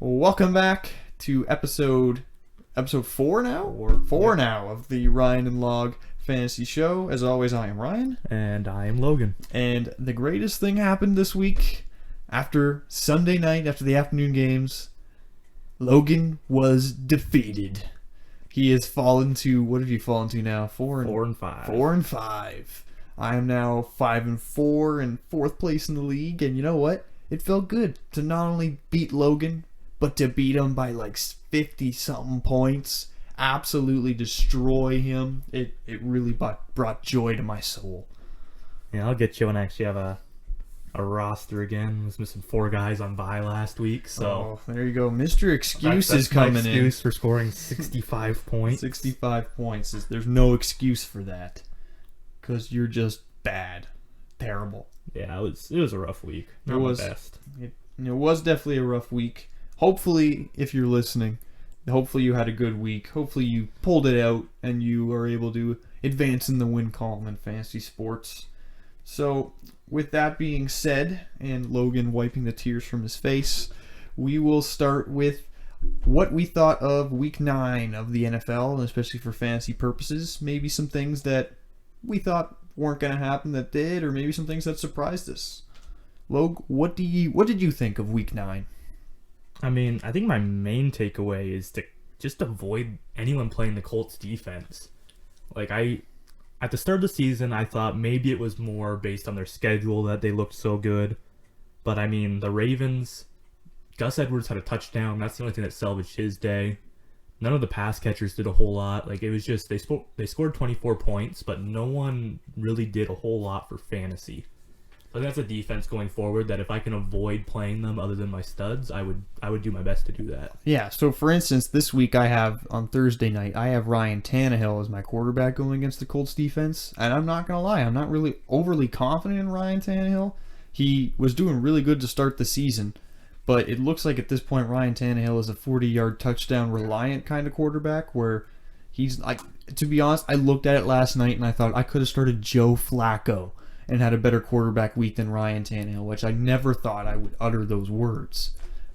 Welcome back to episode 4 now? Four now of the Ryan and Log Fantasy Show. As always, I am Ryan. And I am Logan. And the greatest thing happened this week after Sunday night, after the afternoon games. Logan was defeated. He has fallen to, what have you fallen to now? 4 and 5. 4 and 5. I am now 5 and 4 in fourth place in the league. And you know what? It felt good to not only beat Logan, but to beat him by like 50-something points. Absolutely destroy him. It really brought joy to my soul. Yeah, I'll get you when I actually have a roster again. I was missing 4 guys on bye last week, so there you go. Mr. Excuse that's is coming my in. excuse for scoring 65 points. 65 points. There's no excuse for that. Because you're just bad. Terrible. Yeah, it was a rough week. Not my best. It was definitely a rough week. Hopefully, if you're listening, hopefully you had a good week. Hopefully you pulled it out and you are able to advance in the win column in fantasy sports. So, with that being said, and Logan wiping the tears from his face, we will start with what we thought of week 9 of the NFL, and especially for fantasy purposes. Maybe some things that we thought weren't going to happen that did, or maybe some things that surprised us. Log, what did you think of week 9? I mean, I think my main takeaway is to just avoid anyone playing the Colts defense. At the start of the season, I thought maybe it was more based on their schedule that they looked so good. But I mean, the Ravens, Gus Edwards had a touchdown. That's the only thing that salvaged his day. None of the pass catchers did a whole lot. It was just they scored 24 points, but no one really did a whole lot for fantasy. But that's a defense going forward that if I can avoid playing them other than my studs, I would do my best to do that. Yeah, so for instance, this week on Thursday night, I have Ryan Tannehill as my quarterback going against the Colts defense. And I'm not going to lie, I'm not really overly confident in Ryan Tannehill. He was doing really good to start the season. But it looks like at this point, Ryan Tannehill is a 40-yard touchdown reliant kind of quarterback where he's like, to be honest, I looked at it last night and I thought I could have started Joe Flacco and had a better quarterback week than Ryan Tannehill, which I never thought I would utter those words.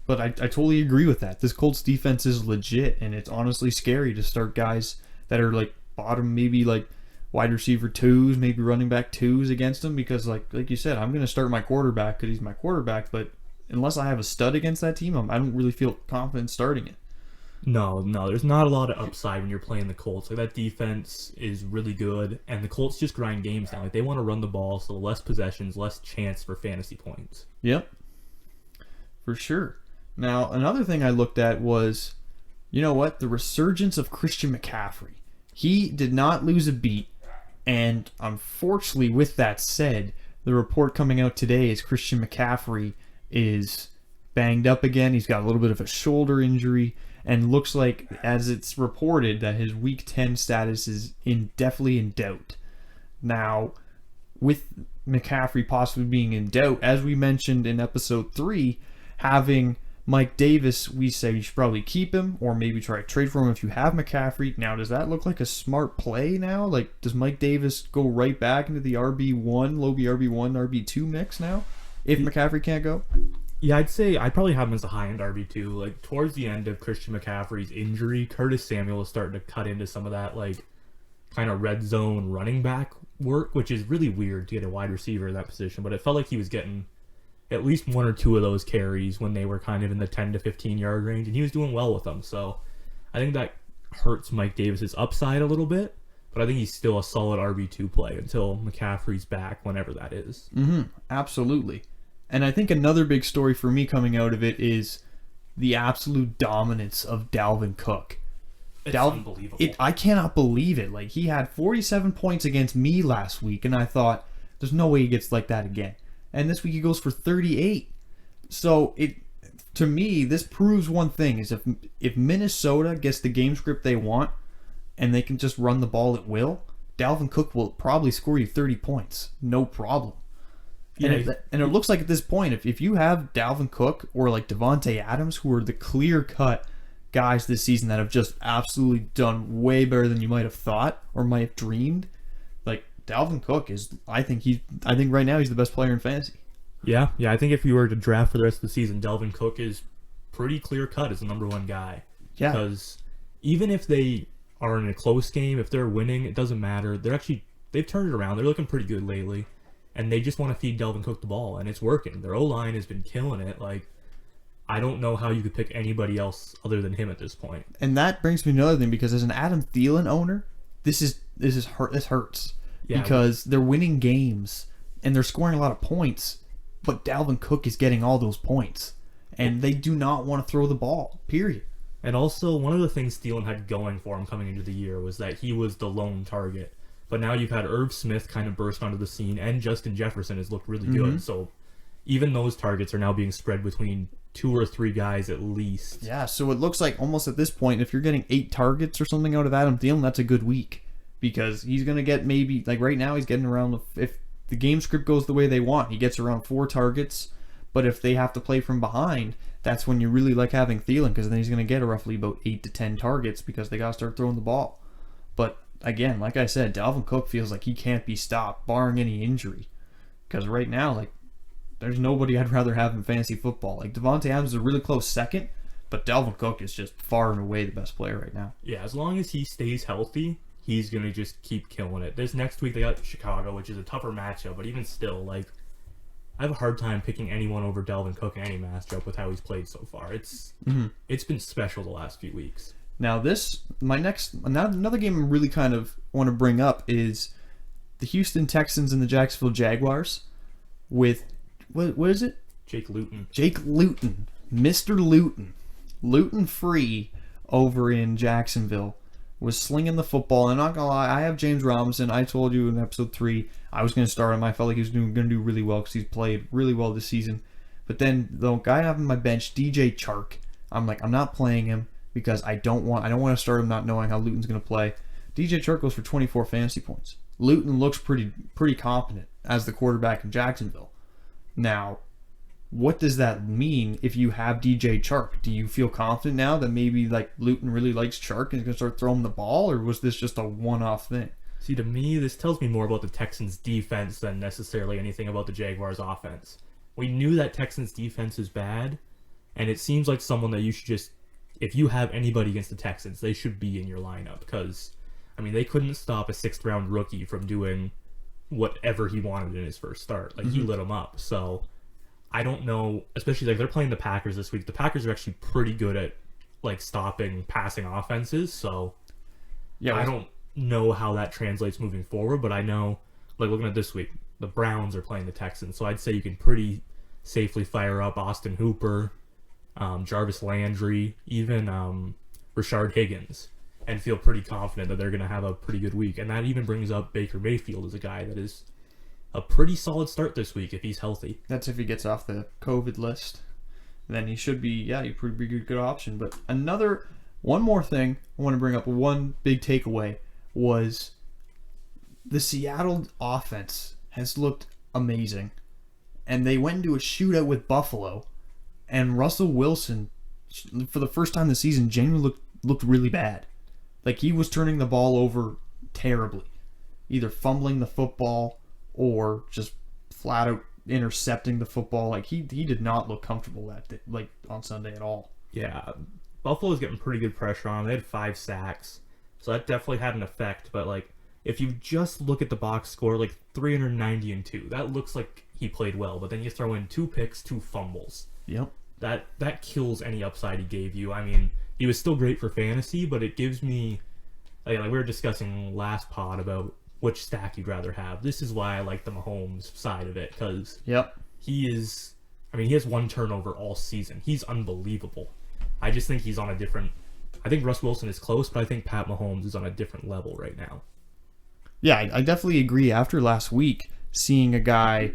But I totally agree with that. This Colts defense is legit, and it's honestly scary to start guys that are like bottom, maybe like wide receiver 2s, maybe running back 2s against them because like you said, I'm going to start my quarterback because he's my quarterback, but unless I have a stud against that team, I don't really feel confident starting it. No, there's not a lot of upside when you're playing the Colts. That defense is really good, and the Colts just grind games down. They want to run the ball, so less possessions, less chance for fantasy points. Yep, for sure. Now, another thing I looked at was, you know what? The resurgence of Christian McCaffrey. He did not lose a beat, and unfortunately, with that said, the report coming out today is Christian McCaffrey is banged up again. He's got a little bit of a shoulder injury and looks like, as it's reported, that his week 10 status is definitely in doubt. Now, with McCaffrey possibly being in doubt, as we mentioned in episode 3, having Mike Davis, we say you should probably keep him or maybe try to trade for him if you have McCaffrey. Now, does that look like a smart play now? Like, does Mike Davis go right back into the RB1, low RB1, RB2 mix now if McCaffrey can't go? Yeah, I'd say I'd probably have him as a high-end RB2. Like, towards the end of Christian McCaffrey's injury, Curtis Samuel is starting to cut into some of that, like, kind of red zone running back work, which is really weird to get a wide receiver in that position. But it felt like he was getting at least 1 or 2 of those carries when they were kind of in the 10 to 15-yard range, and he was doing well with them. So I think that hurts Mike Davis's upside a little bit, but I think he's still a solid RB2 play until McCaffrey's back, whenever that is. Absolutely. And I think another big story for me coming out of it is the absolute dominance of Dalvin Cook. It's unbelievable. I cannot believe it. Like, he had 47 points against me last week, and I thought, there's no way he gets like that again. And this week he goes for 38. So, to me, this proves one thing, is if Minnesota gets the game script they want, and they can just run the ball at will, Dalvin Cook will probably score you 30 points. No problem. Yeah. And it looks like at this point, if you have Dalvin Cook or like Devontae Adams, who are the clear-cut guys this season that have just absolutely done way better than you might have thought or might have dreamed, like Dalvin Cook is, I think right now he's the best player in fantasy. Yeah. I think if you were to draft for the rest of the season, Dalvin Cook is pretty clear cut as the number one guy. Yeah. Because even if they are in a close game, if they're winning, it doesn't matter. They've turned it around. They're looking pretty good lately. And they just want to feed Dalvin Cook the ball, and it's working. Their O-line has been killing it. Like, I don't know how you could pick anybody else other than him at this point. And that brings me to another thing, because as an Adam Thielen owner, this hurts. Yeah. Because they're winning games and they're scoring a lot of points, but Dalvin Cook is getting all those points. And they do not want to throw the ball, period. And also, one of the things Thielen had going for him coming into the year was that he was the lone target. But now you've had Erv Smith kind of burst onto the scene, and Justin Jefferson has looked really good. So even those targets are now being spread between 2 or 3 guys at least. Yeah, so it looks like almost at this point, if you're getting 8 targets or something out of Adam Thielen, that's a good week. Because he's going to get maybe, like right now, he's getting around, if the game script goes the way they want, he gets around 4 targets. But if they have to play from behind, that's when you really like having Thielen, because then he's going to get roughly about 8 to 10 targets because they got to start throwing the ball. But again, like I said, Dalvin Cook feels like he can't be stopped, barring any injury. Because right now, like, there's nobody I'd rather have in fantasy football. Like, Devontae Adams is a really close second, but Dalvin Cook is just far and away the best player right now. Yeah, as long as he stays healthy, he's going to just keep killing it. This next week, they got Chicago, which is a tougher matchup, but even still, like, I have a hard time picking anyone over Dalvin Cook in any matchup with how he's played so far. It's been special the last few weeks. Now another game I really kind of want to bring up is the Houston Texans and the Jacksonville Jaguars with, what is it? Jake Luton. Jake Luton. Mr. Luton. Luton free over in Jacksonville was slinging the football. And I'm not going to lie, I have James Robinson. I told you in episode 3 I was going to start him. I felt like he was going to do really well because he's played really well this season. But then the guy I have on my bench, DJ Chark, I'm like, I'm not playing him because I don't want to start him not knowing how Luton's going to play. DJ Chark goes for 24 fantasy points. Luton looks pretty competent as the quarterback in Jacksonville. Now, what does that mean if you have DJ Chark? Do you feel confident now that maybe like Luton really likes Chark and is going to start throwing the ball, or was this just a one-off thing? See, to me, this tells me more about the Texans' defense than necessarily anything about the Jaguars' offense. We knew that Texans' defense is bad, and it seems like someone that you should just, if you have anybody against the Texans, they should be in your lineup because, I mean, they couldn't stop a 6th-round rookie from doing whatever he wanted in his first start. Like, he lit him up. So, I don't know, especially, like, they're playing the Packers this week. The Packers are actually pretty good at, like, stopping passing offenses, so yeah, I don't know how that translates moving forward, but I know, like, looking at this week, the Browns are playing the Texans, so I'd say you can pretty safely fire up Austin Hooper, Jarvis Landry, even Rashard Higgins, and feel pretty confident that they're going to have a pretty good week. And that even brings up Baker Mayfield as a guy that is a pretty solid start this week if he's healthy. That's if he gets off the COVID list. Then he should be, yeah, he'd pretty be a good option. But one more thing I want to bring up, one big takeaway, was the Seattle offense has looked amazing. And they went into a shootout with Buffalo, and Russell Wilson, for the first time this season, genuinely looked really bad. Like, he was turning the ball over terribly. Either fumbling the football or just flat out intercepting the football. Like, he did not look comfortable on Sunday at all. Yeah, Buffalo's getting pretty good pressure on him. They had 5 sacks, so that definitely had an effect. But, like, if you just look at the box score, like 390 and 2, that looks like he played well. But then you throw in 2 picks, 2 fumbles. Yep. That kills any upside he gave you. I mean, he was still great for fantasy, but it gives me, like we were discussing last pod about which stack you'd rather have. This is why I like the Mahomes side of it, because he has 1 turnover all season. He's unbelievable. I just think he's on a different, I think Russ Wilson is close, but I think Pat Mahomes is on a different level right now. Yeah, I definitely agree. After last week, seeing a guy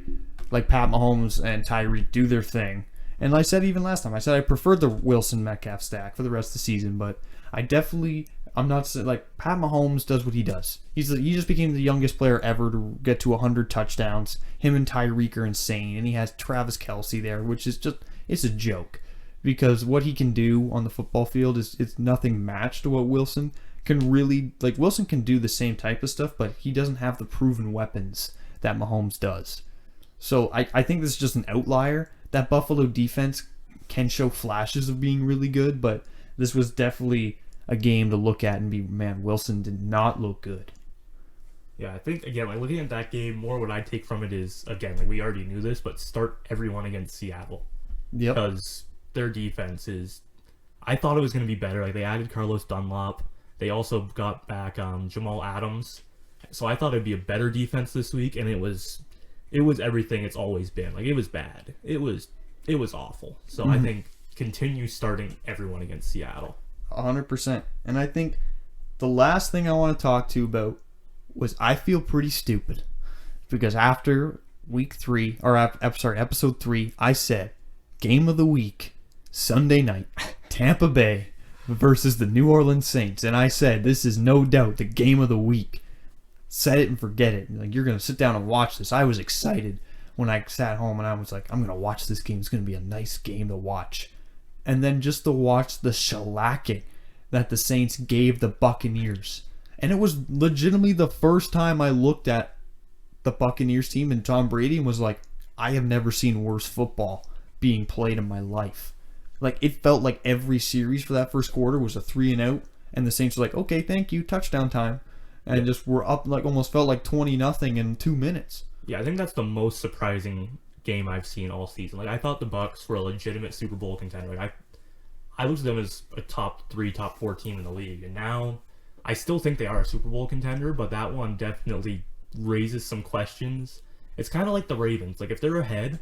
like Pat Mahomes and Tyreek do their thing, and I said even last time, I said I preferred the Wilson Metcalf stack for the rest of the season, but I'm not saying, like, Pat Mahomes does what he does. He just became the youngest player ever to get to 100 touchdowns. Him and Tyreek are insane, and he has Travis Kelce there, which is just, it's a joke. Because what he can do on the football field it's nothing matched to what Wilson can really, like, Wilson can do the same type of stuff, but he doesn't have the proven weapons that Mahomes does. So I think this is just an outlier. That Buffalo defense can show flashes of being really good, but this was definitely a game to look at and be, man, Wilson did not look good. Yeah, I think, again, like looking at that game, more what I take from it is, again, like we already knew this, but start everyone against Seattle. Yep. Because their defense is, I thought it was going to be better. Like they added Carlos Dunlop. They also got back Jamal Adams. So I thought it'd be a better defense this week, and it was everything it's always been. Like it was bad. It was awful. So I think continue starting everyone against Seattle. 100%. And I think the last thing I want to talk to you about was I feel pretty stupid because after episode 3, I said game of the week, Sunday night, Tampa Bay versus the New Orleans Saints, and I said this is no doubt the game of the week. Set it and forget it. Like you're gonna sit down and watch this. I was excited when I sat home and I was like, I'm gonna watch this game. It's gonna be a nice game to watch. And then just to watch the shellacking that the Saints gave the Buccaneers. And it was legitimately the first time I looked at the Buccaneers team and Tom Brady and was like, I have never seen worse football being played in my life. Like, it felt like every series for that first quarter was a 3-and-out, and the Saints were like, okay, thank you, touchdown time. And just were up, like, almost felt like 20-0 in 2 minutes. Yeah, I think that's the most surprising game I've seen all season. Like, I thought the Bucs were a legitimate Super Bowl contender. Like, I looked at them as a top 3, top 4 team in the league, and now I still think they are a Super Bowl contender, but that one definitely raises some questions. It's kind of like the Ravens. Like, if they're ahead,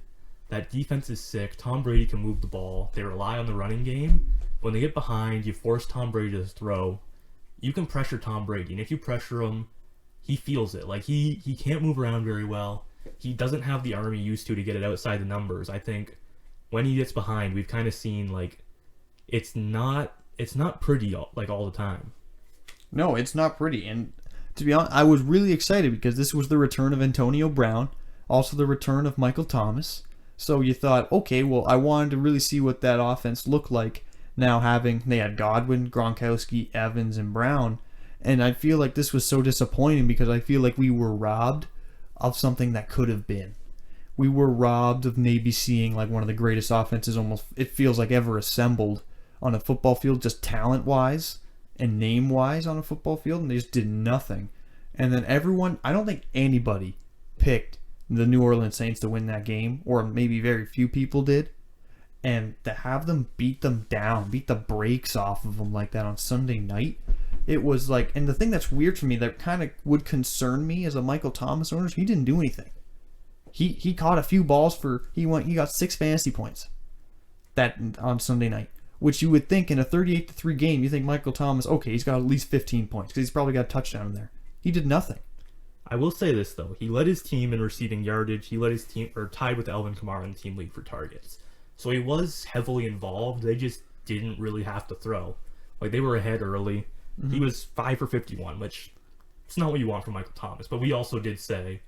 that defense is sick. Tom Brady can move the ball. They rely on the running game. When they get behind, you force Tom Brady to throw. You can pressure Tom Brady, and if you pressure him, he feels it. Like, he can't move around very well. He doesn't have the arm he used to get it outside the numbers. I think when he gets behind, we've kind of seen, like, it's not pretty, like, all the time. No, it's not pretty. And to be honest, I was really excited because this was the return of Antonio Brown, also the return of Michael Thomas. So you thought, okay, well, I wanted to really see what that offense looked like now they had Godwin, Gronkowski, Evans, and Brown. And I feel like this was so disappointing because I feel like we were robbed of something that could have been. We were robbed of maybe seeing like one of the greatest offenses almost, it feels like, ever assembled on a football field, just talent-wise and name-wise on a football field, and they just did nothing. And then I don't think anybody picked the New Orleans Saints to win that game, or maybe very few people did. And to have them beat them down, beat the brakes off of them like that on Sunday night, it was like, and the thing that's weird for me that kind of would concern me as a Michael Thomas owner, he didn't do anything. He caught a few balls he got 6 fantasy points that on Sunday night, which you would think in a 38-3 game, you think Michael Thomas, okay, he's got at least 15 points because he's probably got a touchdown in there. He did nothing. I will say this, though. He led his team in receiving yardage. He led his team, or tied with Alvin Kamara in the team lead for targets. So he was heavily involved. They just didn't really have to throw. Like, they were ahead early. Mm-hmm. He was 5 for 51, which it's not what you want from Michael Thomas. But we also did say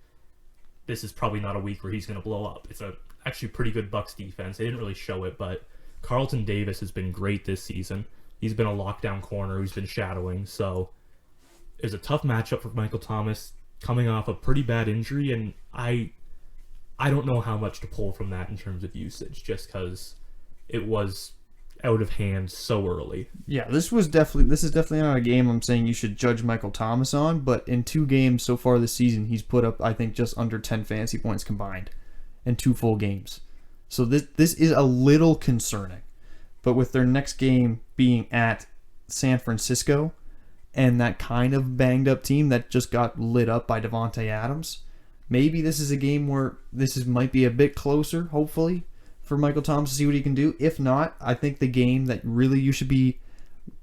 this is probably not a week where he's going to blow up. It's actually pretty good Bucs defense. They didn't really show it, but Carlton Davis has been great this season. He's been a lockdown corner who's been shadowing. So it's a tough matchup for Michael Thomas, coming off a pretty bad injury, and I don't know how much to pull from that in terms of usage, just because it was out of hand so early. Yeah, this is definitely not a game I'm saying you should judge Michael Thomas on, but in 2 games so far this season, he's put up, I think, just under 10 fantasy points combined in 2 full games. So this is a little concerning. But with their next game being at San Francisco, and that kind of banged up team that just got lit up by Devontae Adams, maybe this is a game where might be a bit closer, hopefully, for Michael Thomas to see what he can do. If not, I think the game that really you should be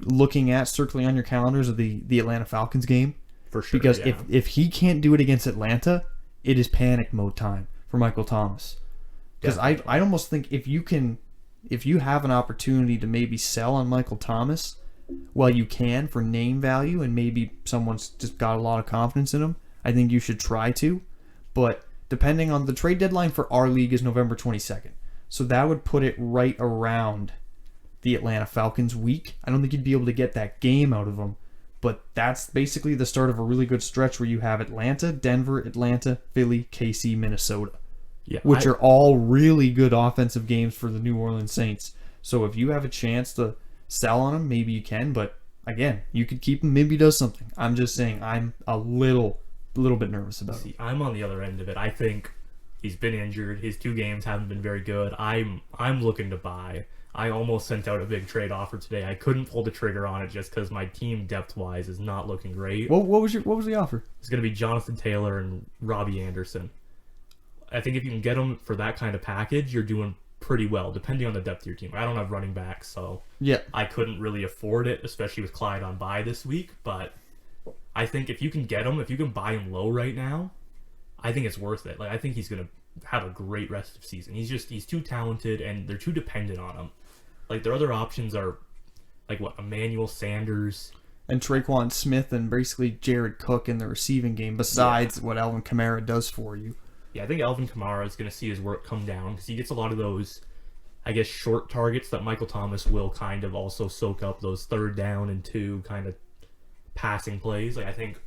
looking at, circling on your calendars, of the Atlanta Falcons game. For sure, because yeah. if he can't do it against Atlanta, it is panic mode time for Michael Thomas. Because I almost think if you have an opportunity to maybe sell on Michael Thomas, well, you can for name value, and maybe someone's just got a lot of confidence in him, I think you should try to. But depending on the trade deadline for our league is November 22nd. So that would put it right around the Atlanta Falcons week. I don't think you'd be able to get that game out of them, but that's basically the start of a really good stretch where you have Atlanta, Denver, Atlanta, Philly, KC, Minnesota, which are all really good offensive games for the New Orleans Saints. So if you have a chance to sell on him, maybe you can. But again, you could keep him. Maybe he does something. I'm just saying I'm a little bit nervous about it. I'm on the other end of it. I think he's been injured. His 2 games haven't been very good. I'm looking to buy. I almost sent out a big trade offer today. I couldn't pull the trigger on it just because my team depth-wise is not looking great. What was the offer? It's going to be Jonathan Taylor and Robbie Anderson. I think if you can get them for that kind of package, you're doing pretty well, depending on the depth of your team. I don't have running backs, so yeah, I couldn't really afford it, especially with Clyde on bye this week. But I think if you can get him, if you can buy him low right now, I think it's worth it. Like, I think he's going to have a great rest of season. He's too talented, and they're too dependent on him. Like, their other options are, like, Emmanuel Sanders. And Traquan Smith and basically Jared Cook in the receiving game, besides what Alvin Kamara does for you. Yeah, I think Alvin Kamara is going to see his work come down because he gets a lot of those, I guess, short targets that Michael Thomas will kind of also soak up, those 3rd down and 2 kind of passing plays. Like, I think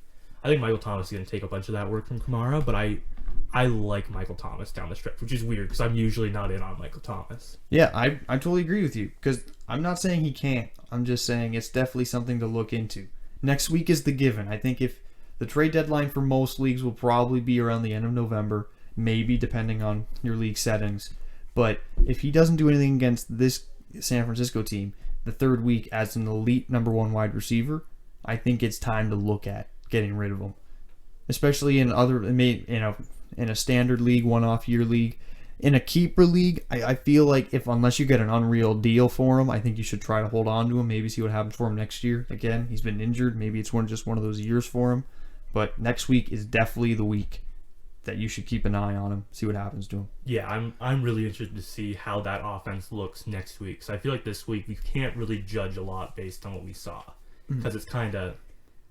Michael Thomas is going to take a bunch of that work from Kamara, but I like Michael Thomas down the stretch, which is weird because I'm usually not in on Michael Thomas. Yeah, I totally agree with you because I'm not saying he can't. I'm just saying it's definitely something to look into. Next week is the given. I think if the trade deadline for most leagues will probably be around the end of November, maybe depending on your league settings. But if he doesn't do anything against this San Francisco team, the 3rd week as an elite number 1 wide receiver, I think it's time to look at getting rid of him. Especially in a standard league, one-off year league. In a keeper league, I feel like unless you get an unreal deal for him, I think you should try to hold on to him, maybe see what happens for him next year. Again, he's been injured. Maybe it's just one of those years for him. But next week is definitely the week that you should keep an eye on him, see what happens to him. Yeah, I'm really interested to see how that offense looks next week. So I feel like this week we can't really judge a lot based on what we saw. Because it's kind of,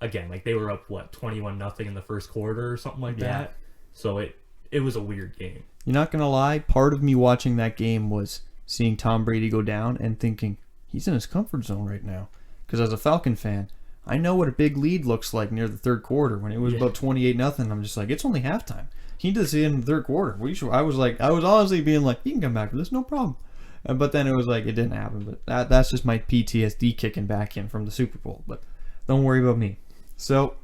again, like they were up, 21-0 in the first quarter or something like that. So it was a weird game. You're not going to lie, part of me watching that game was seeing Tom Brady go down and thinking, he's in his comfort zone right now. Because as a Falcon fan, I know what a big lead looks like near the 3rd quarter. When it was about 28-0, I'm just like, it's only halftime. He does it in the 3rd quarter. I was honestly being like, he can come back for this, no problem. But then it was like, it didn't happen. But that's just my PTSD kicking back in from the Super Bowl. But don't worry about me. So,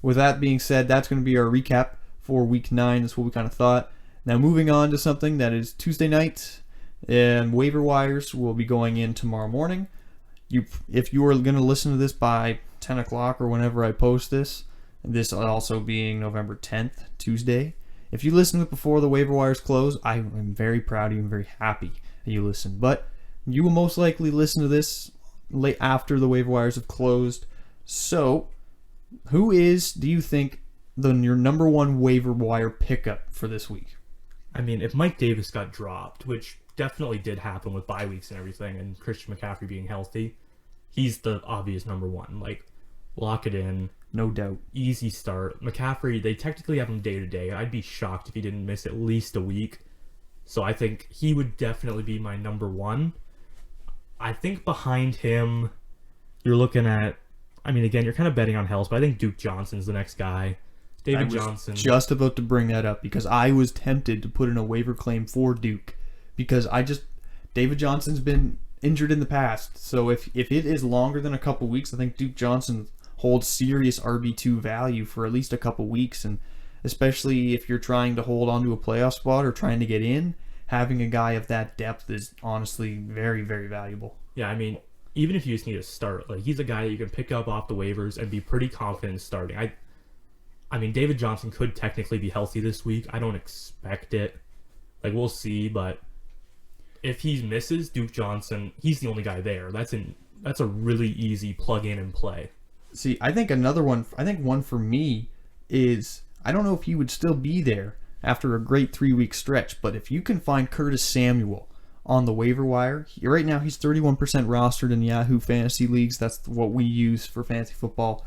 with that being said, that's going to be our recap for Week 9. That's what we kind of thought. Now, moving on to something that is Tuesday night, and waiver wires will be going in tomorrow morning. If you are going to listen to this by 10 o'clock or whenever I post this also being November 10th, Tuesday, if you listen to it before the waiver wires close, I am very proud of you and very happy that you listen. But you will most likely listen to this late after the waiver wires have closed. So, who do you think, your number 1 waiver wire pickup for this week? I mean, if Mike Davis got dropped, which definitely did happen with bye weeks and everything, and Christian McCaffrey being healthy, he's the obvious number 1. Like, lock it in. No doubt. Easy start. McCaffrey, they technically have him day-to-day. I'd be shocked if he didn't miss at least a week. So I think he would definitely be my number 1. I think behind him, you're looking at, I mean, again, you're kind of betting on health, but I think Duke Johnson's the next guy. David Johnson. Just about to bring that up because I was tempted to put in a waiver claim for Duke because David Johnson's been injured in the past. So if it is longer than a couple weeks, I think Duke Johnson holds serious RB2 value for at least a couple weeks. And especially if you're trying to hold on to a playoff spot or trying to get in, having a guy of that depth is honestly very, very valuable. Yeah, I mean, even if you just need a start, like he's a guy that you can pick up off the waivers and be pretty confident in starting. I mean, David Johnson could technically be healthy this week. I don't expect it. Like, we'll see, but if he misses, Duke Johnson, he's the only guy there. That's a really easy plug in and play. See, I think one for me is, I don't know if he would still be there after a great 3-week stretch, but if you can find Curtis Samuel on the waiver wire, right now he's 31% rostered in Yahoo Fantasy Leagues. That's what we use for fantasy football.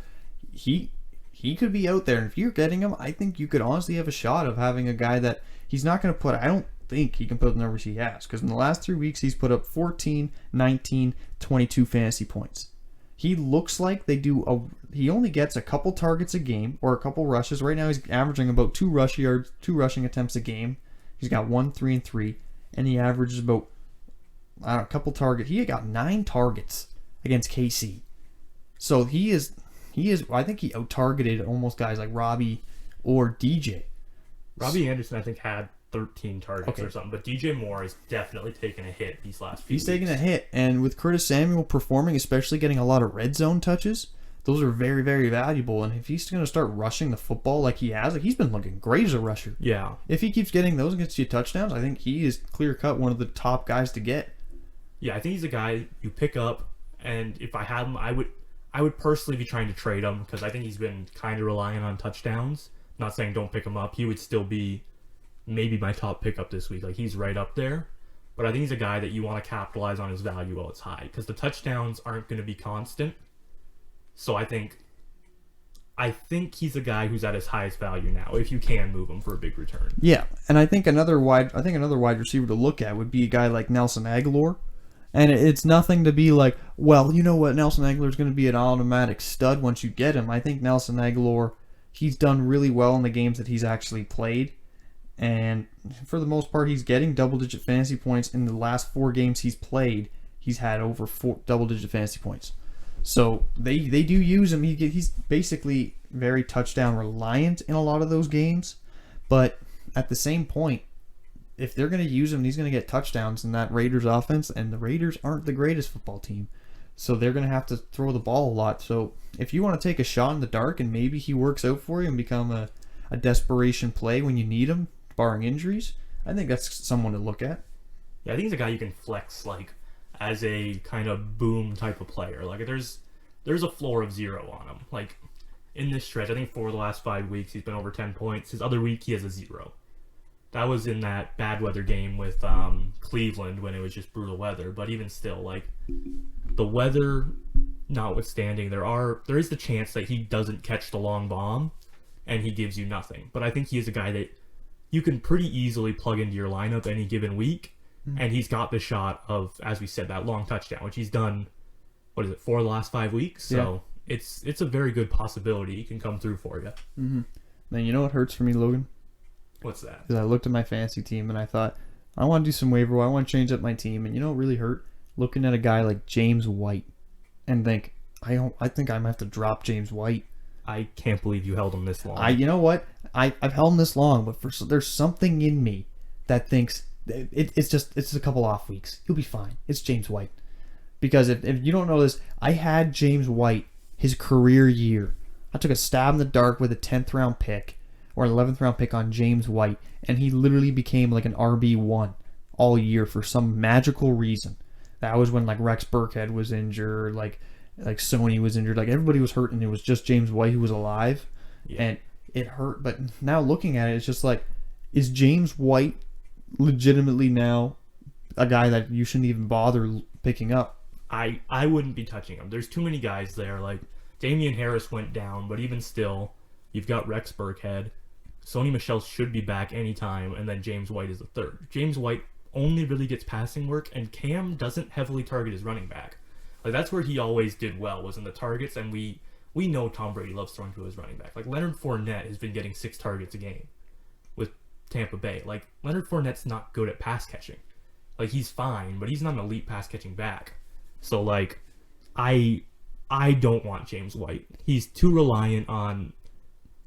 He could be out there, and if you're getting him, I think you could honestly have a shot of having a guy that he's not going to put. I don't think he can put the numbers he has, because in the last 3 weeks, he's put up 14, 19, 22 fantasy points. He looks like he only gets a couple targets a game, or a couple rushes. Right now, he's averaging about 2 rush yards, 2 rushing attempts a game. He's got 1, 3, and 3, and he averages about a couple targets. He got 9 targets against KC. So he is. I think he out-targeted almost guys like Robbie or DJ. Robbie Anderson, I think, had 13 targets or something, but DJ Moore has definitely taken a hit these last few weeks. He's taken a hit, and with Curtis Samuel performing, especially getting a lot of red zone touches, those are very, very valuable. And if he's going to start rushing the football like he has, like he's been looking great as a rusher. Yeah. If he keeps getting those against you touchdowns, I think he is clear-cut one of the top guys to get. Yeah, I think he's a guy you pick up, and if I had him, I would personally be trying to trade him because I think he's been kind of relying on touchdowns. Not saying don't pick him up. He would still be maybe my top pickup this week. Like, he's right up there. But I think he's a guy that you want to capitalize on his value while it's high because the touchdowns aren't going to be constant. So I think he's a guy who's at his highest value now if you can move him for a big return. Yeah, and I think another wide receiver to look at would be a guy like Nelson Aguilar. And it's nothing to be like, well, you know what, Nelson Aguilar is going to be an automatic stud once you get him. I think Nelson Aguilar, he's done really well in the games that he's actually played. And for the most part, he's getting double-digit fantasy points. In the last 4 games he's played, he's had over 4 double-digit fantasy points. So they do use him. He's basically very touchdown reliant in a lot of those games. But at the same point, if they're going to use him, he's going to get touchdowns in that Raiders offense. And the Raiders aren't the greatest football team. So they're going to have to throw the ball a lot. So if you want to take a shot in the dark and maybe he works out for you and become a desperation play when you need him, barring injuries, I think that's someone to look at. Yeah, I think he's a guy you can flex like as a kind of boom type of player. Like there's a floor of 0 on him. Like in this stretch, I think 4 of the last 5 weeks he's been over 10 points. His other week he has a 0. That was in that bad weather game with Cleveland when it was just brutal weather. But even still, like the weather notwithstanding, there is the chance that he doesn't catch the long bomb and he gives you nothing. But I think he is a guy that you can pretty easily plug into your lineup any given week, and he's got the shot of, as we said, that long touchdown, which he's done, 4 of the last 5 weeks? So it's a very good possibility he can come through for you. Mm-hmm. Then you know what hurts for me, Logan? What's that? Because I looked at my fantasy team and I thought, I want to do some waiver. I want to change up my team. And you know what really hurt? Looking at a guy like James White and think, I think I might have to drop James White. I can't believe you held him this long. You know what? I've held him this long, but there's something in me that thinks it's a couple off weeks. He'll be fine. It's James White. Because if you don't know this, I had James White his career year. I took a stab in the dark with a 10th round pick or an 11th round pick on James White, and he literally became like an RB1 all year for some magical reason. That was when like Rex Burkhead was injured, like Sony was injured, like everybody was hurt, and it was just James White who was alive. Yeah. And it hurt, but now looking at it, it's just like, is James White legitimately now a guy that you shouldn't even bother picking up? I wouldn't be touching him. There's too many guys there. Like Damian Harris went down, but even still, you've got Rex Burkhead. Sony Michel should be back anytime, and then James White is the third. James White only really gets passing work, and Cam doesn't heavily target his running back. Like that's where he always did well, was in the targets, and we know Tom Brady loves throwing to his running back. Like Leonard Fournette has been getting 6 targets a game with Tampa Bay. Like Leonard Fournette's not good at pass catching. Like he's fine, but he's not an elite pass catching back. So like I don't want James White. He's too reliant on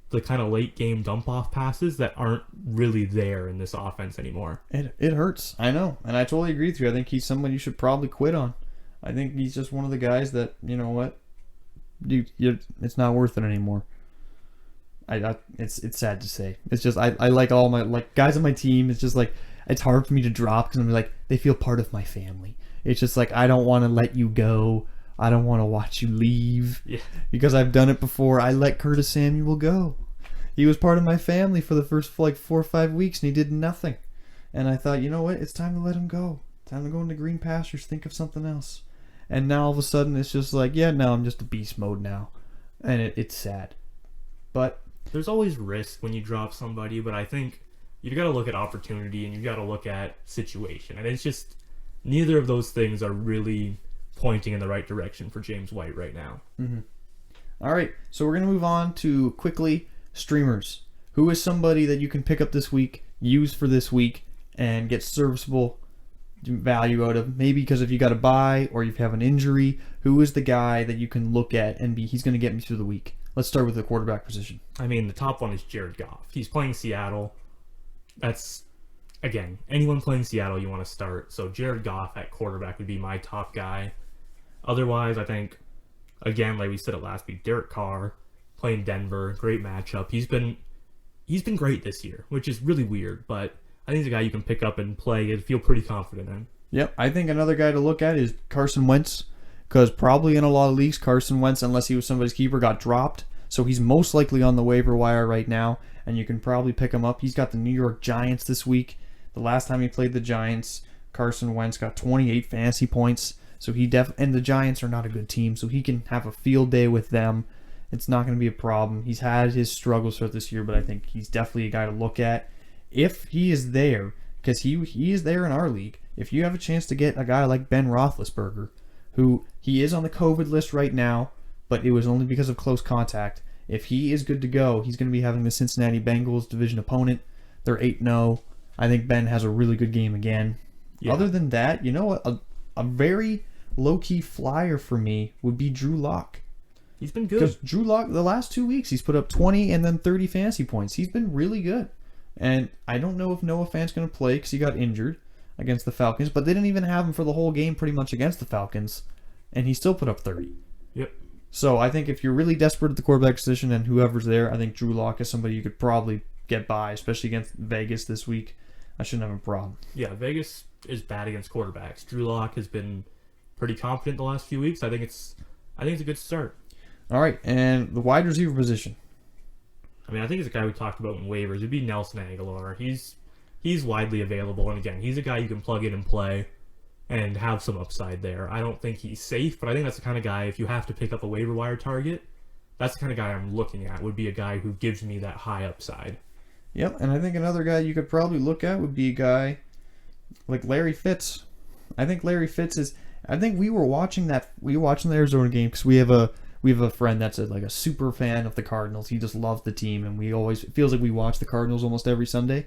the kind of late game dump off passes that aren't really there in this offense anymore. It hurts. I know. And I totally agree with you. I think he's someone you should probably quit on. I think he's just one of the guys that, you know what, it's not worth it anymore. It's sad to say. It's just I like all my guys on my team. It's just like it's hard for me to drop because I'm like, they feel part of my family. It's just like I don't want to let you go. I don't want to watch you leave. Yeah. Because I've done it before. I let Curtis Samuel go. He was part of my family for the first 4 or 5 weeks, and he did nothing. And I thought, you know what? It's time to let him go. Time to go into green pastures. Think of something else. And now all of a sudden, it's just like, yeah, no, I'm just a beast mode now. And it's sad. But there's always risk when you drop somebody, but I think you've got to look at opportunity and you've got to look at situation. And it's just neither of those things are really pointing in the right direction for James White right now. Mm-hmm. All right, so we're going to move on to quickly streamers. Who is somebody that you can pick up this week, use for this week, and get serviceable value out of? Maybe because if you got a bye or you have an injury, who is the guy that you can look at and he's going to get me through the week? Let's start with the quarterback position. I mean, the top one is Jared Goff. He's playing Seattle. That's, again, anyone playing Seattle you want to start. So Jared Goff at quarterback would be my top guy. Otherwise, I think, again, like we said it last week, Derek Carr playing Denver, great matchup. He's been great this year, which is really weird, but I think he's a guy you can pick up and play and feel pretty confident in. Yep, I think another guy to look at is Carson Wentz, because probably in a lot of leagues, Carson Wentz, unless he was somebody's keeper, got dropped. So he's most likely on the waiver wire right now, and you can probably pick him up. He's got the New York Giants this week. The last time he played the Giants, Carson Wentz got 28 fantasy points. So and the Giants are not a good team, so he can have a field day with them. It's not going to be a problem. He's had his struggles throughout this year, but I think he's definitely a guy to look at. If he is there, because he is there in our league, if you have a chance to get a guy like Ben Roethlisberger, who he is on the COVID list right now, but it was only because of close contact. If he is good to go, he's going to be having the Cincinnati Bengals division opponent. They're 8-0. I think Ben has a really good game again. Yeah. Other than that, you know what? A very low-key flyer for me would be Drew Locke. He's been good. Because Drew Locke, the last 2 weeks, he's put up 20 and then 30 fantasy points. He's been really good. And I don't know if Noah Fant's going to play because he got injured against the Falcons, but they didn't even have him for the whole game pretty much against the Falcons, and he still put up 30. Yep. So I think if you're really desperate at the quarterback position and whoever's there, I think Drew Locke is somebody you could probably get by, especially against Vegas this week. I shouldn't have a problem. Yeah, Vegas is bad against quarterbacks. Drew Locke has been pretty confident the last few weeks. I think it's a good start. All right, and the wide receiver position. I mean, I think it's a guy we talked about in waivers. It'd be Nelson Aguilera. He's widely available, and again, he's a guy you can plug in and play and have some upside there. I don't think he's safe, but I think that's the kind of guy, if you have to pick up a waiver wire target, that's the kind of guy I'm looking at, would be a guy who gives me that high upside. Yep, and I think another guy you could probably look at would be a guy like Larry Fitz. I think Larry Fitz is... I think we were watching the Arizona game because we have a friend that's like a super fan of the Cardinals. He just loves the team, and it feels like we watch the Cardinals almost every Sunday.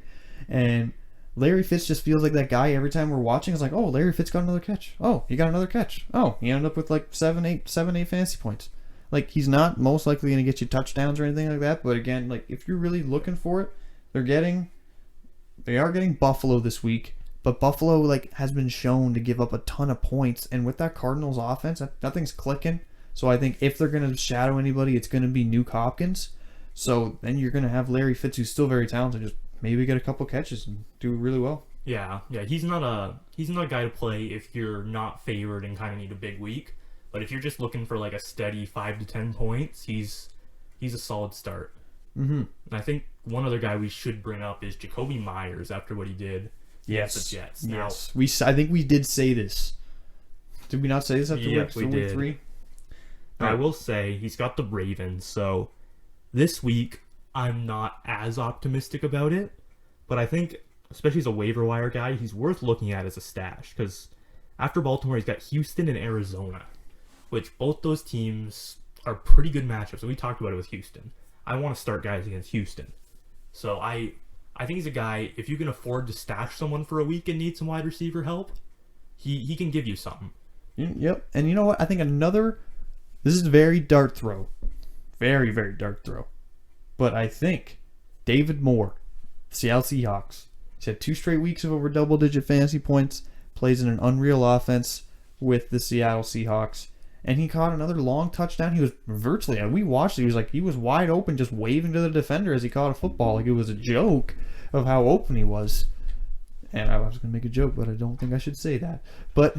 And Larry Fitz just feels like that guy every time we're watching. It's like, oh, Larry Fitz got another catch. Oh, he got another catch. Oh, he ended up with like 7-8 fantasy points. Like, he's not most likely going to get you touchdowns or anything like that. But again, like, if you're really looking for it, they are getting Buffalo this week. But Buffalo has been shown to give up a ton of points, and with that Cardinals offense, nothing's clicking. So I think if they're going to shadow anybody, it's going to be Nuke Hopkins. So then you're going to have Larry Fitz, who's still very talented, just maybe get a couple catches and do really well. Yeah, he's not a guy to play if you're not favored and kind of need a big week. But if you're just looking for like a steady 5 to 10 points, he's a solid start. Mm-hmm. And I think one other guy we should bring up is Jacoby Myers after what he did. Yes. The Jets. Yes. I think we did say this. Did we not say this after week 3? I will say he's got the Ravens, so this week I'm not as optimistic about it, but I think, especially as a waiver wire guy, he's worth looking at as a stash, because after Baltimore, he's got Houston and Arizona, which both those teams are pretty good matchups, and we talked about it with Houston. I want to start guys against Houston. So I think he's a guy, if you can afford to stash someone for a week and need some wide receiver help, he can give you something. Yep. And you know what? I think this is a very dart throw. Very, very dart throw. But I think David Moore, Seattle Seahawks, he's had 2 straight weeks of over double-digit fantasy points, plays in an unreal offense with the Seattle Seahawks, and he caught another long touchdown. He was virtually, we watched it, he was wide open, just waving to the defender as he caught a football. Like it was a joke of how open he was. And I was going to make a joke, but I don't think I should say that. But,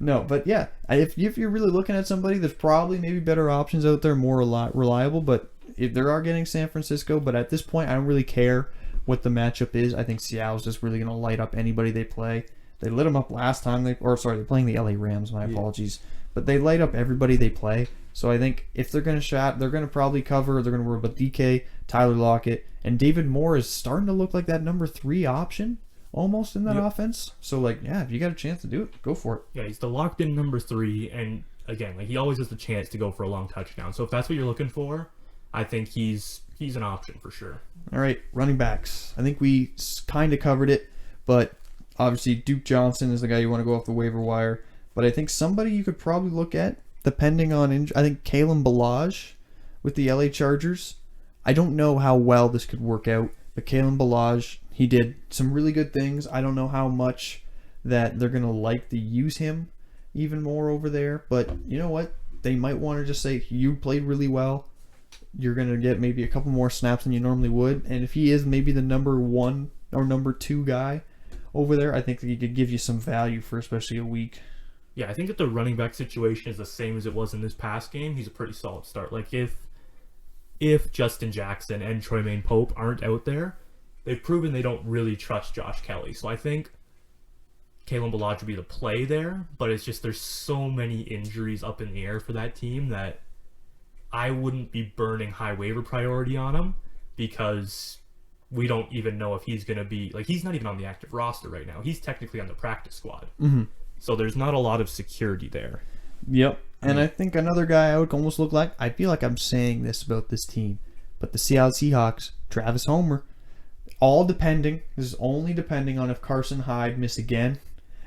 no, but yeah, if you're really looking at somebody, there's probably maybe better options out there, more reliable, but if they are getting San Francisco, but at this point, I don't really care what the matchup is. I think Seattle's just really going to light up anybody they play. They lit them up last time, they're playing the LA Rams, my apologies. But they light up everybody they play. So I think if they're going to they're going to probably cover. They're going to worry about DK, Tyler Lockett, and David Moore is starting to look like that number 3 option almost in that offense. So if you got a chance to do it, go for it. Yeah, he's the locked in number 3, and again, he always has the chance to go for a long touchdown. So if that's what you're looking for, I think he's an option for sure. All right, running backs. I think we kind of covered it, but Obviously, Duke Johnson is the guy you want to go off the waiver wire. But I think somebody you could probably look at, depending on injury. I think Kalen Ballage with the LA Chargers. I don't know how well this could work out, but Kalen Ballage, he did some really good things. I don't know how much that they're going to like to use him even more over there. But you know what? They might want to just say, you played really well. You're going to get maybe a couple more snaps than you normally would. And if he is maybe the number 1 or number 2 guy over there, I think that he could give you some value for especially a week. Yeah, I think that the running back situation is the same as it was in this past game. He's a pretty solid start. Like, if Justin Jackson and Troymaine Pope aren't out there, they've proven they don't really trust Josh Kelly. So I think Kalen Ballage would be the play there, but it's just there's so many injuries up in the air for that team that I wouldn't be burning high waiver priority on him, because we don't even know if he's going to be... Like, he's not even on the active roster right now. He's technically on the practice squad. Mm-hmm. So there's not a lot of security there. Yep. And I think another guy I would almost look like... I feel like I'm saying this about this team, but the Seattle Seahawks, Travis Homer, all depending... This is only depending on if Carson Hyde missed again,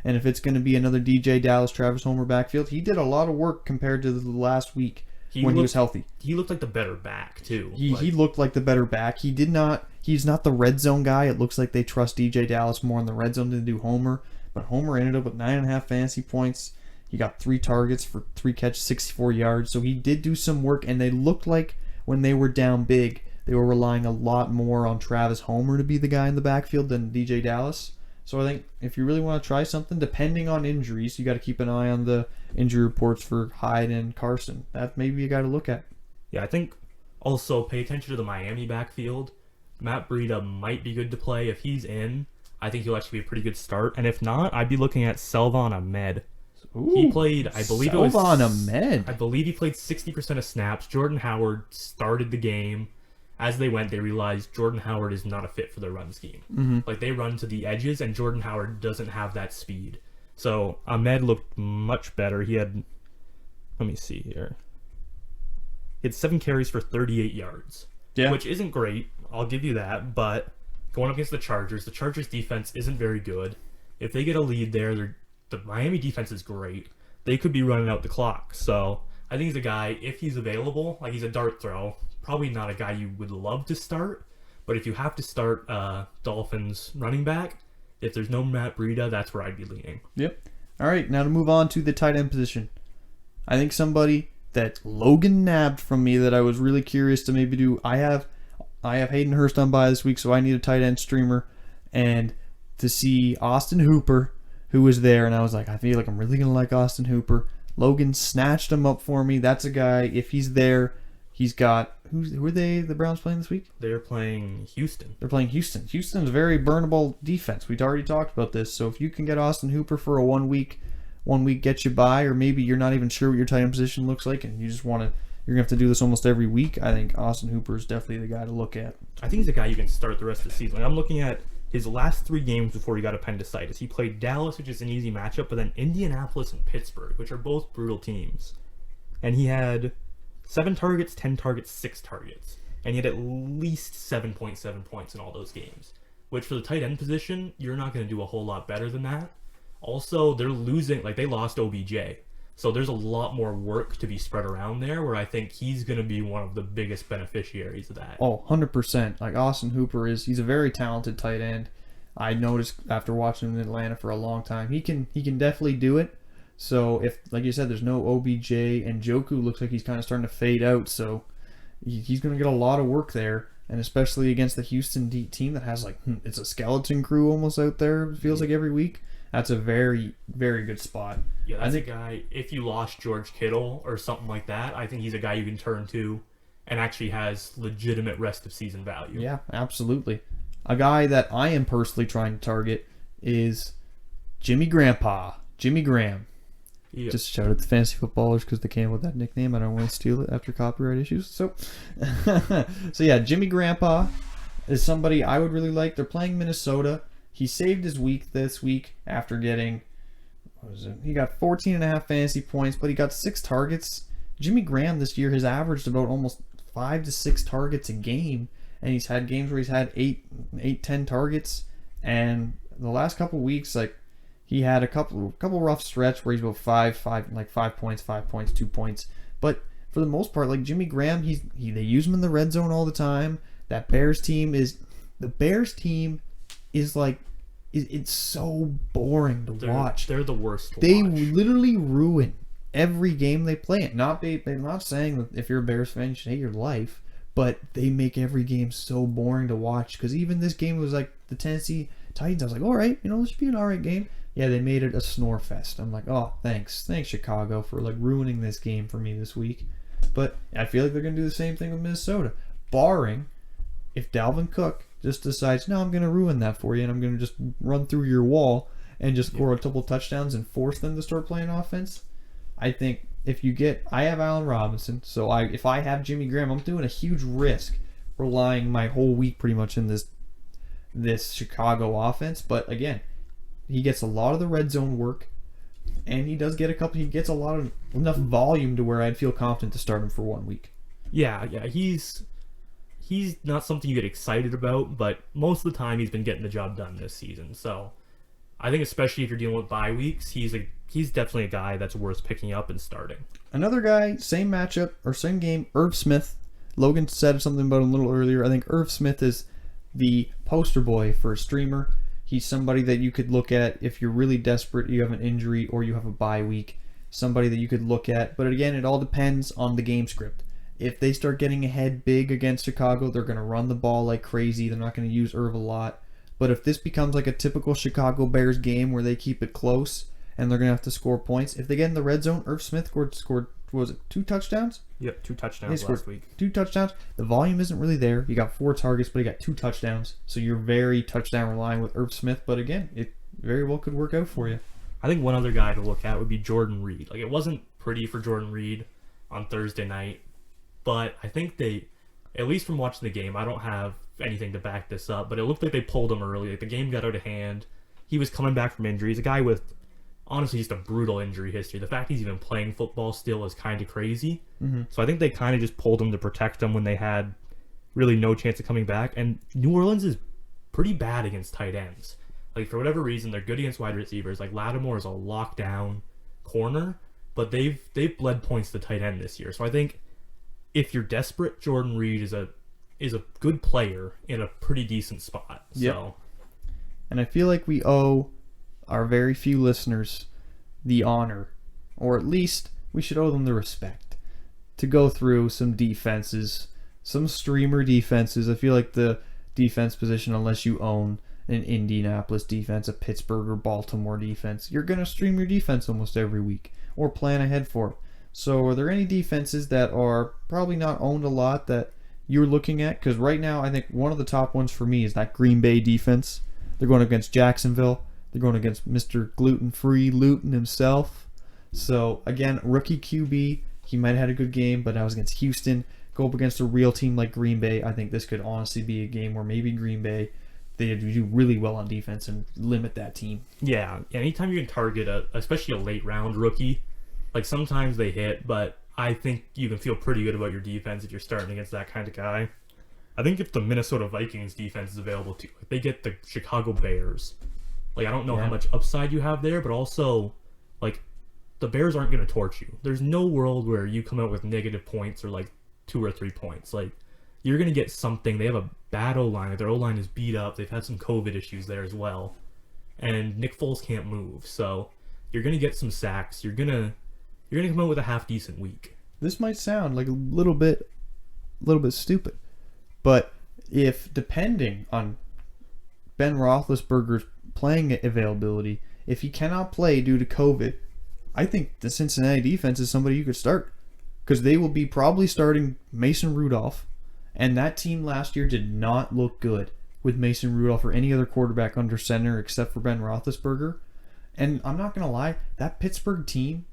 and if it's going to be another DJ Dallas, Travis Homer backfield. He did a lot of work compared to the last week he was healthy. He looked like the better back, too. He looked like the better back. He's not the red zone guy. It looks like they trust DJ Dallas more in the red zone than they do Homer. But Homer ended up with 9.5 fantasy points. He got 3 targets for 3 catches, 64 yards. So he did do some work, and they looked like when they were down big, they were relying a lot more on Travis Homer to be the guy in the backfield than DJ Dallas. So I think if you really want to try something, depending on injuries, you got to keep an eye on the injury reports for Hyde and Carson. That may be a guy to look at. Yeah, I think also pay attention to the Miami backfield. Matt Breida might be good to play. If he's in, I think he'll actually be a pretty good start. And if not, I'd be looking at Selvon Ahmed. Ooh, he played, I believe Selvon Ahmed. I believe he played 60% of snaps. Jordan Howard started the game. As they went, they realized Jordan Howard is not a fit for their run scheme. Mm-hmm. Like, they run to the edges, and Jordan Howard doesn't have that speed. So Ahmed looked much better. He had, let me see here. He had 7 carries for 38 yards, which isn't great. I'll give you that. But going up against the Chargers defense isn't very good. If they get a lead there, the Miami defense is great. They could be running out the clock. So I think he's a guy, if he's available, like he's a dart throw, probably not a guy you would love to start. But if you have to start Dolphins running back, if there's no Matt Breida, that's where I'd be leaning. Yep. All right, now to move on to the tight end position. I think somebody that Logan nabbed from me that I was really curious to maybe do. I have Hayden Hurst on bye this week, so I need a tight end streamer. And to see Austin Hooper, who was there, and I was like, I feel like I'm really going to like Austin Hooper. Logan snatched him up for me. That's a guy, if he's there, he's got... Who are the Browns playing this week? They're playing Houston. They're playing Houston. Houston's a very burnable defense. We'd already talked about this. So if you can get Austin Hooper for a one week get you by, or maybe you're not even sure what your tight end position looks like, and you just want to... You're going to have to do this almost every week. I think Austin Hooper is definitely the guy to look at. I think he's a guy you can start the rest of the season. Like, I'm looking at his last 3 games before he got appendicitis. He played Dallas, which is an easy matchup, but then Indianapolis and Pittsburgh, which are both brutal teams. And he had 7 targets, 10 targets, 6 targets. And he had at least 7.7 points in all those games. Which for the tight end position, you're not going to do a whole lot better than that. Also, they're losing, like they lost OBJ. So there's a lot more work to be spread around there, where I think he's going to be one of the biggest beneficiaries of that. Oh, 100%. Like Austin Hooper he's a very talented tight end. I noticed after watching him in Atlanta for a long time, he can definitely do it. So if, like you said, there's no OBJ, and Joku looks like he's kind of starting to fade out, so he's going to get a lot of work there, and especially against the Houston team that has it's a skeleton crew almost out there, it feels like every week. That's a very, very good spot. Yeah, that's a guy, if you lost George Kittle or something like that, I think he's a guy you can turn to and actually has legitimate rest of season value. Yeah, absolutely. A guy that I am personally trying to target is Jimmy Graham. Yep. Just shout out to fantasy footballers because they came with that nickname. I don't want to steal it after copyright issues. So yeah, Jimmy Grandpa is somebody I would really like. They're playing Minnesota. He saved his week this week after getting, he got 14.5 fantasy points, but he got 6 targets. Jimmy Graham this year has averaged about almost 5 to 6 targets a game, and he's had games where he's had 8, 10 targets, and the last couple weeks, like he had a couple rough stretch where he's about 5 points, 2 points. But for the most part, like Jimmy Graham, they use him in the red zone all the time. That Bears team is like it's so boring to watch. They're the worst to they watch. literally ruin every game they play in. They're not saying that if you're a Bears fan you should hate your life, but they make every game so boring to watch. Because even this game was like the Tennessee Titans. I was like, all right, this should be an all right game. Yeah, they made it a snore fest. I'm like, oh, thanks Chicago for like ruining this game for me this week. But I feel like they're gonna do the same thing with Minnesota, barring if Dalvin Cook just decides, no, I'm going to ruin that for you, and I'm going to just run through your wall and just score a couple touchdowns and force them to start playing offense. I think I have Allen Robinson, so if I have Jimmy Graham, I'm doing a huge risk relying my whole week pretty much in this Chicago offense. But again, he gets a lot of the red zone work, and he gets a lot of enough volume to where I'd feel confident to start him for 1 week. Yeah, he's not something you get excited about, but most of the time he's been getting the job done this season. So I think especially if you're dealing with bye weeks, he's definitely a guy that's worth picking up and starting. Another guy, same matchup or same game, Erv Smith. Logan said something about him a little earlier. I think Erv Smith is the poster boy for a streamer. He's somebody that you could look at if you're really desperate, you have an injury, or you have a bye week. Somebody that you could look at. But again, it all depends on the game script. If they start getting ahead big against Chicago, they're going to run the ball like crazy. They're not going to use Erv a lot. But if this becomes like a typical Chicago Bears game where they keep it close and they're going to have to score points, if they get in the red zone, Erv Smith scored was it 2 touchdowns? Yep, 2 touchdowns last week. 2 touchdowns. The volume isn't really there. He got 4 targets, but he got 2 touchdowns. So you're very touchdown relying with Erv Smith. But again, it very well could work out for you. I think one other guy to look at would be Jordan Reed. Like, it wasn't pretty for Jordan Reed on Thursday night, but I think they, at least from watching the game, I don't have anything to back this up, but it looked like they pulled him early. Like, the game got out of hand. He was coming back from injury. He's a guy with, honestly, just a brutal injury history. The fact he's even playing football still is kind of crazy. Mm-hmm. So I think they kind of just pulled him to protect him when they had really no chance of coming back. And New Orleans is pretty bad against tight ends. Like, for whatever reason, they're good against wide receivers. Like, Lattimore is a lockdown corner, but they've bled points to tight end this year. So I think if you're desperate, Jordan Reed is a good player in a pretty decent spot. Yep. So, and I feel like we owe our very few listeners the honor, or at least we should owe them the respect, to go through some defenses, some streamer defenses. I feel like the defense position, unless you own an Indianapolis defense, a Pittsburgh or Baltimore defense, you're going to stream your defense almost every week or plan ahead for it. So are there any defenses that are probably not owned a lot that you're looking at? Because right now I think one of the top ones for me is that Green Bay defense. They're going against Jacksonville. They're going against Mr. Gluten-Free Luton himself. So again, rookie QB. He might have had a good game, but that was against Houston. Go up against a real team like Green Bay. I think this could honestly be a game where maybe Green Bay, they do really well on defense and limit that team. yeah, anytime you can target especially a late round rookie, like sometimes they hit, but I think you can feel pretty good about your defense if you're starting against that kind of guy. I think if the Minnesota Vikings defense is available too, like they get the Chicago Bears. Like, I don't know how much upside you have there, but also, like, the Bears aren't going to torch you. There's no world where you come out with negative points or like 2 or 3 points. Like, you're going to get something. They have a bad O-line. Like, their O-line is beat up. They've had some COVID issues there as well. And Nick Foles can't move. So you're going to get some sacks. You're going to come out with a half decent week. This might sound like a little bit stupid, but if depending on Ben Roethlisberger's playing availability, if he cannot play due to COVID, I think the Cincinnati defense is somebody you could start, because they will be probably starting Mason Rudolph, and that team last year did not look good with Mason Rudolph or any other quarterback under center except for Ben Roethlisberger. And I'm not gonna lie, that Pittsburgh team,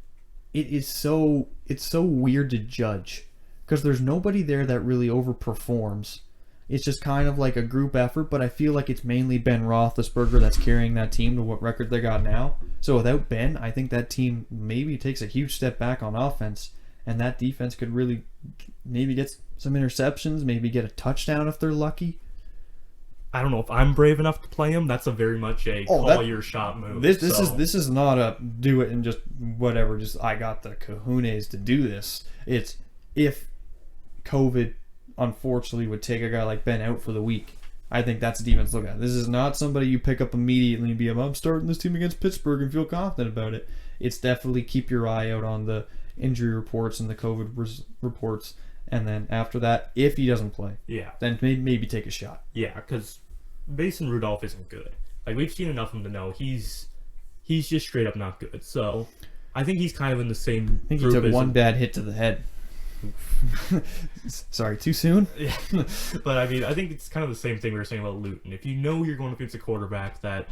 it's so weird to judge, because there's nobody there that really overperforms. It's just kind of like a group effort, but I feel like it's mainly Ben Roethlisberger that's carrying that team to what record they got now. So without Ben, I think that team maybe takes a huge step back on offense, and that defense could really maybe get some interceptions, maybe get a touchdown if they're lucky. I don't know if I'm brave enough to play him. That's a very much a call your shot move. This is not a do it and just whatever. Just I got the kahunas to do this. It's if COVID unfortunately would take a guy like Ben out for the week. I think that's a defense to look at. This is not somebody you pick up immediately and be I'm starting this team against Pittsburgh and feel confident about it. It's definitely keep your eye out on the injury reports and the COVID reports. And then after that, if he doesn't play, then maybe take a shot. Yeah, because Mason Rudolph isn't good. Like, we've seen enough of him to know he's just straight up not good. So I think he's kind of in the same. I think he took one bad hit to the head. Sorry, too soon? Yeah. But I mean, I think it's kind of the same thing we were saying about Luton. If you know you're going against a quarterback that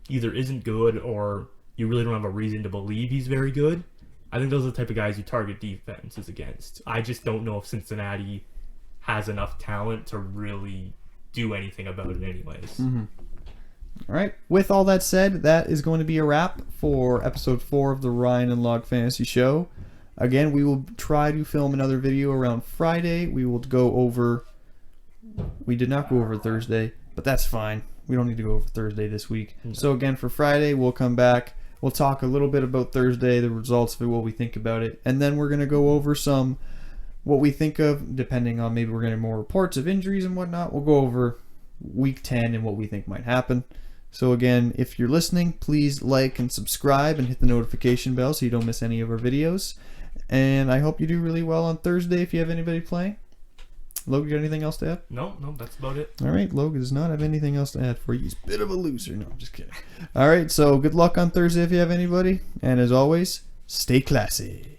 either isn't good or you really don't have a reason to believe he's very good, I think those are the type of guys you target defenses against. I just don't know if Cincinnati has enough talent to really do anything about it anyways. Mm-hmm. All right. With all that said, that is going to be a wrap for episode 4 of the Ryan and Locke Fantasy Show. Again, we will try to film another video around Friday. We will go over... We did not go over Thursday, but that's fine. We don't need to go over Thursday this week. No. So again, for Friday, we'll come back. We'll talk a little bit about Thursday, the results of it, what we think about it. And then we're going to go over some... what we think of, depending on maybe we're getting more reports of injuries and whatnot. We'll go over week 10 and what we think might happen. So again, if you're listening, please like and subscribe and hit the notification bell so you don't miss any of our videos. And I hope you do really well on Thursday if you have anybody playing. Logan, you got anything else to add? No, that's about it. All right, Logan does not have anything else to add for you. He's a bit of a loser. No, I'm just kidding. All right, so good luck on Thursday if you have anybody. And as always, stay classy.